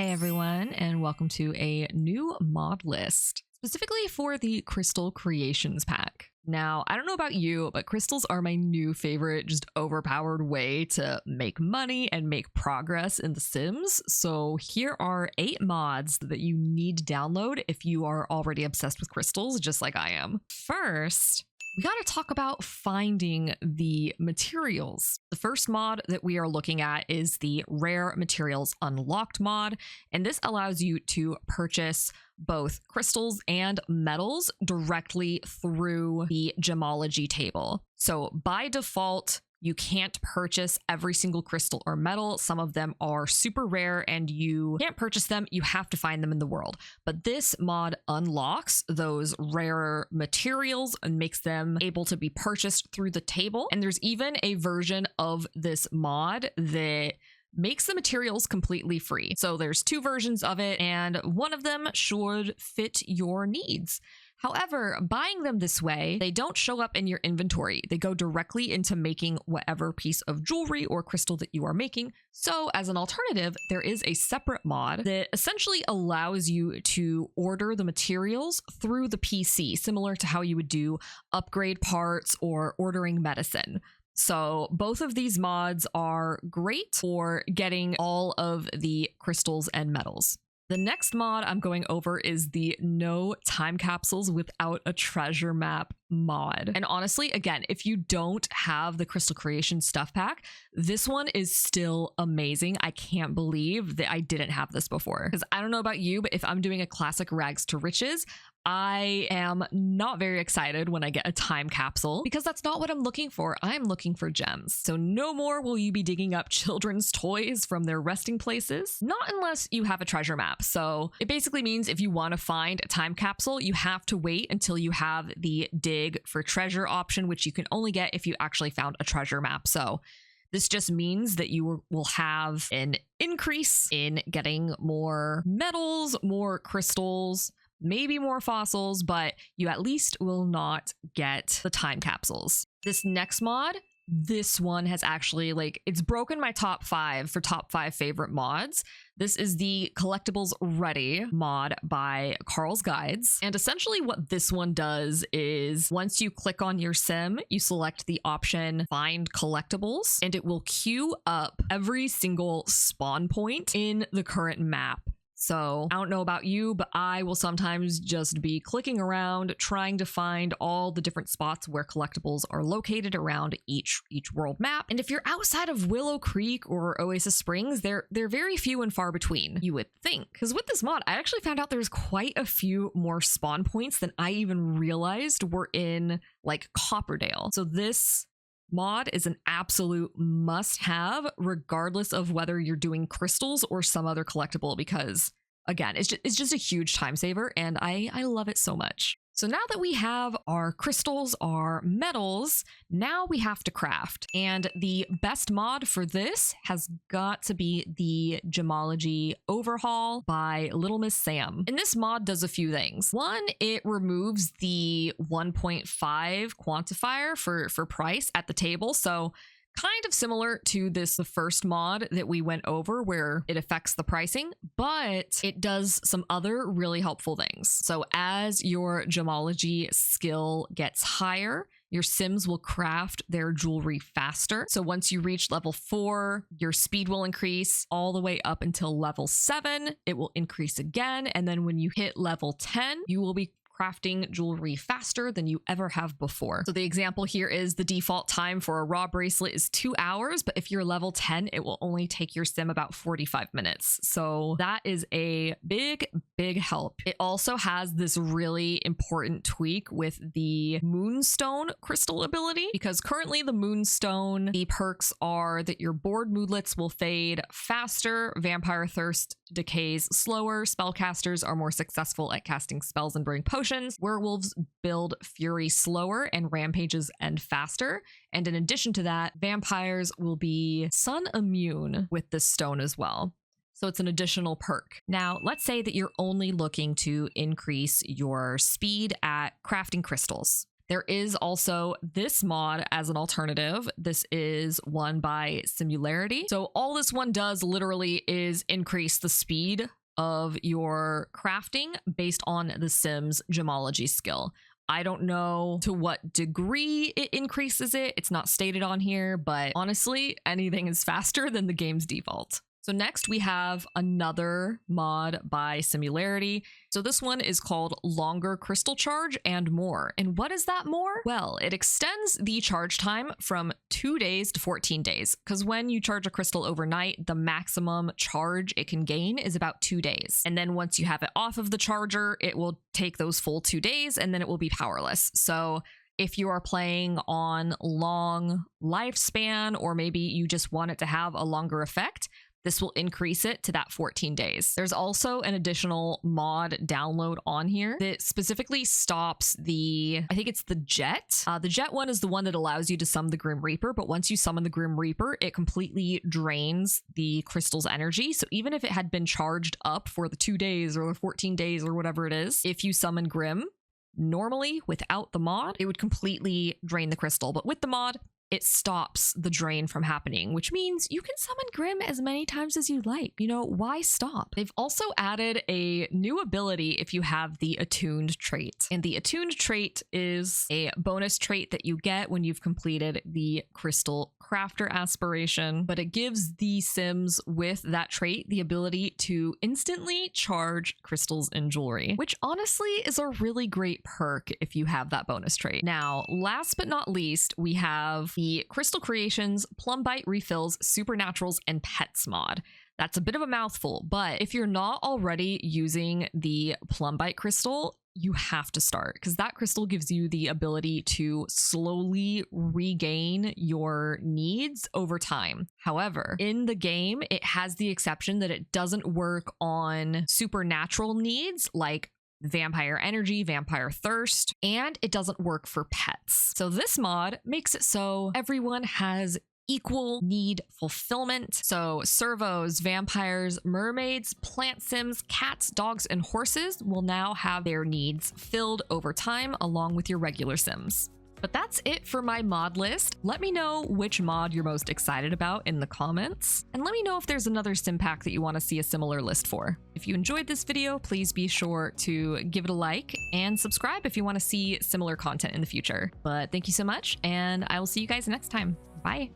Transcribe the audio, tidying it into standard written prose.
Hey everyone, and welcome to a new mod list, specifically for the Crystal Creations pack. Now, I don't know about you, but crystals are my new favorite, just overpowered way to make money and make progress in The Sims. So here are 8 mods that you need to download if you are already obsessed with crystals, just like I am. First, we got to talk about finding the materials. The first mod that we are looking at is the Rare Materials Unlocked mod, and this allows you to purchase both crystals and metals directly through the Gemology table. So by default, you can't purchase every single crystal or metal. Some of them are super rare and you can't purchase them. You have to find them in the world. But this mod unlocks those rare materials and makes them able to be purchased through the table. And there's even a version of this mod that makes the materials completely free. So there's 2 versions of it, and one of them should fit your needs. However, buying them this way, they don't show up in your inventory. They go directly into making whatever piece of jewelry or crystal that you are making. So as an alternative, there is a separate mod that essentially allows you to order the materials through the PC, similar to how you would do upgrade parts or ordering medicine. So both of these mods are great for getting all of the crystals and metals. The next mod I'm going over is the No Time Capsules Without a Treasure Map mod. And honestly, again, if you don't have the Crystal Creation stuff pack, this one is still amazing. I can't believe that I didn't have this before. Because I don't know about you, but if I'm doing a classic rags to riches, I am not very excited when I get a time capsule because that's not what I'm looking for. I'm looking for gems. So no more will you be digging up children's toys from their resting places, not unless you have a treasure map. So it basically means if you want to find a time capsule, you have to wait until you have the dig for treasure option, which you can only get if you actually found a treasure map. So this just means that you will have an increase in getting more metals, more crystals, maybe more fossils, but you at least will not get the time capsules. This next mod, this one has actually, it's broken my top 5 for top 5 favorite mods. This is the Collectibles Ready mod by Carl's Guides. And essentially what this one does is once you click on your sim, you select the option Find Collectibles, and it will queue up every single spawn point in the current map. So I don't know about you, but I will sometimes just be clicking around trying to find all the different spots where collectibles are located around each world map. And if you're outside of Willow Creek or Oasis Springs, they're very few and far between, you would think. Because with this mod, I actually found out there's quite a few more spawn points than I even realized were in Copperdale. So this mod is an absolute must-have regardless of whether you're doing crystals or some other collectible, because again, it's just a huge time saver and I love it so much. So now that we have our crystals, our metals, now we have to craft. And the best mod for this has got to be the Gemology Overhaul by LittleMsSam. And this mod does a few things. One, it removes the 1.5 quantifier for price at the table. So kind of similar to the first mod that we went over where it affects the pricing, but it does some other really helpful things. So as your gemology skill gets higher, your sims will craft their jewelry faster. So once you reach level 4, your speed will increase all the way up until level 7. It will increase again. And then when you hit level 10, you will be crafting jewelry faster than you ever have before. So the example here is the default time for a raw bracelet is 2 hours, but if you're level 10, it will only take your sim about 45 minutes. So that is a big help. It also has this really important tweak with the Moonstone crystal ability, because currently the Moonstone, the perks are that your bored moodlets will fade faster, vampire thirst decays slower, spellcasters are more successful at casting spells and brewing potions, werewolves build fury slower, and rampages end faster. And in addition to that, vampires will be sun immune with this stone as well. So it's an additional perk. Now, let's say that you're only looking to increase your speed at crafting crystals. There is also this mod as an alternative. This is one by Simularity. So all this one does literally is increase the speed of your crafting based on the Sims Gemology skill. I don't know to what degree it increases it. It's not stated on here, but honestly, anything is faster than the game's default. So next we have another mod by Simularity. So this one is called Longer Crystal Charge and More. And what is that more? Well, it extends the charge time from 2 days to 14 days. Because when you charge a crystal overnight, the maximum charge it can gain is about 2 days. And then once you have it off of the charger, it will take those full 2 days and then it will be powerless. So if you are playing on long lifespan, or maybe you just want it to have a longer effect, this will increase it to that 14 days. There's also an additional mod download on here that specifically stops I think it's the jet. The jet one is the one that allows you to summon the Grim Reaper, but once you summon the Grim Reaper, it completely drains the crystal's energy. So even if it had been charged up for the 2 days or the 14 days or whatever it is, if you summon Grim, normally without the mod, it would completely drain the crystal. But with the mod, it stops the drain from happening, which means you can summon Grim as many times as you like. You know, why stop? They've also added a new ability if you have the attuned trait. And the attuned trait is a bonus trait that you get when you've completed the crystal crafter aspiration, but it gives the Sims with that trait the ability to instantly charge crystals and jewelry, which honestly is a really great perk if you have that bonus trait. Now, last but not least, we have the Crystal Creations, Plumbite Refills, Supernaturals, and Pets mod. That's a bit of a mouthful, but if you're not already using the Plumbite crystal, you have to start, because that crystal gives you the ability to slowly regain your needs over time. However, in the game, it has the exception that it doesn't work on supernatural needs like vampire energy, vampire thirst, and it doesn't work for pets. So this mod makes it so everyone has equal need fulfillment. So servos, vampires, mermaids, plant sims, cats, dogs, and horses will now have their needs filled over time along with your regular sims. But that's it for my mod list. Let me know which mod you're most excited about in the comments, and let me know if there's another sim pack that you want to see a similar list for. If you enjoyed this video, please be sure to give it a like and subscribe if you want to see similar content in the future. But thank you so much, and I will see you guys next time. Bye.